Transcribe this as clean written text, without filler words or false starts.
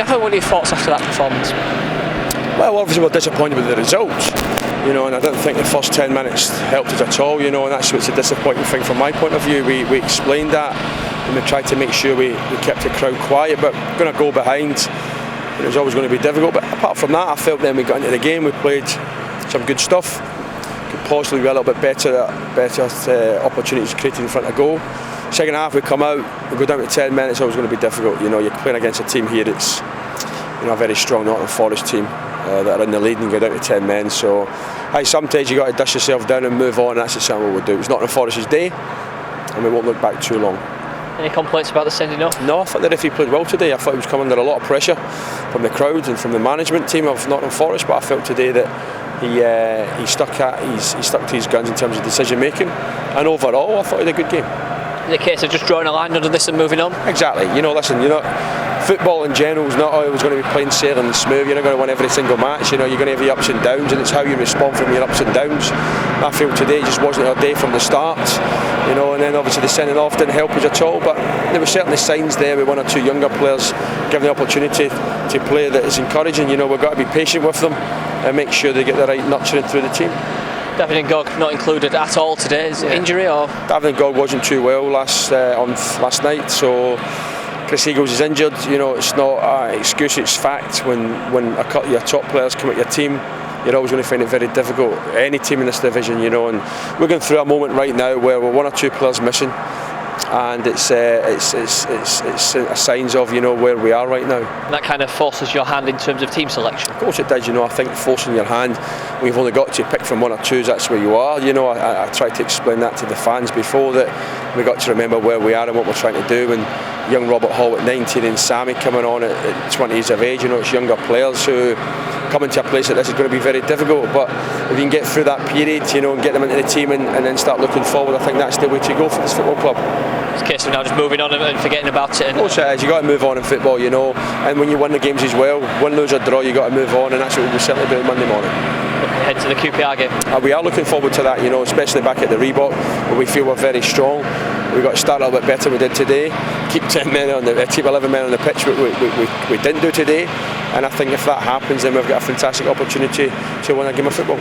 Gaffer, what are your thoughts after that performance? Well, obviously we're disappointed with the results, you know, and I don't think the first 10 minutes helped us at all, you know, and that's what's a disappointing thing from my point of view. We explained that, and we tried to make sure we kept the crowd quiet, but going to go behind, it was always going to be difficult. But apart from that, I felt then we got into the game, we played some good stuff, could possibly be a little bit better opportunities created in front of goal. Second half we come out, we go down to 10 minutes, it's always going to be difficult. You know, you're playing against a team here that's, you know, a very strong Nottingham Forest team that are in the lead and go down to 10 men. So sometimes you got to dust yourself down and move on, and that's exactly what we'll do. It's Nottingham Forest's day, and we won't look back too long. Any complaints about the sending off? No, I thought the referee played well today. I thought he was coming under a lot of pressure from the crowd and from the management team of Nottingham Forest, but I felt today that he stuck to his guns in terms of decision making, and overall I thought he had a good game. In the case of just drawing a line under this and moving on? Exactly. You know, listen, football in general is not always going to be plain sailing and smooth. You're not going to win every single match. You know, you're going to have your ups and downs, and it's how you respond from your ups and downs. I feel today just wasn't our day from the start. You know, and then obviously the sending off didn't help us at all. But there were certainly signs there with one or two younger players given the opportunity to play that is encouraging. You know, we've got to be patient with them and make sure they get the right nurturing through the team. David Ngog not included at all today. Is it injury or? David Ngog wasn't too well last night, so Chris Eagles is injured. You know, it's not an excuse, it's fact. When a couple of your top players come at your team, you're always going to find it very difficult. Any team in this division, you know, and we're going through a moment right now where we're one or two players missing, and it's signs of, you know, where we are right now. And that kind of forces your hand in terms of team selection. Of course it does. You know, I think forcing your hand, we've only got to pick from one or twos. That's where you are. You know, I tried to explain that to the fans before, that we got to remember where we are and what we're trying to do. And young Robert Hall at 19 and Sammy coming on at 20 years of age. You know, it's younger players who come into a place like this is going to be very difficult, but if you can get through that period, you know, and get them into the team and then start looking forward, I think that's the way to go for this football club. It's a case of now just moving on and forgetting about it. Of course it is. You've got to move on in football, you know, and when you win the games as well, win, lose or draw, you've got to move on, and that's what we'll certainly do on Monday morning. Looking ahead to the QPR game. We are looking forward to that, you know, especially back at the Reebok, where we feel we're very strong. We've got to start a little bit better than we did today. Keep 11 men on the pitch, we didn't do today. And I think if that happens, then we've got a fantastic opportunity to win a game of football.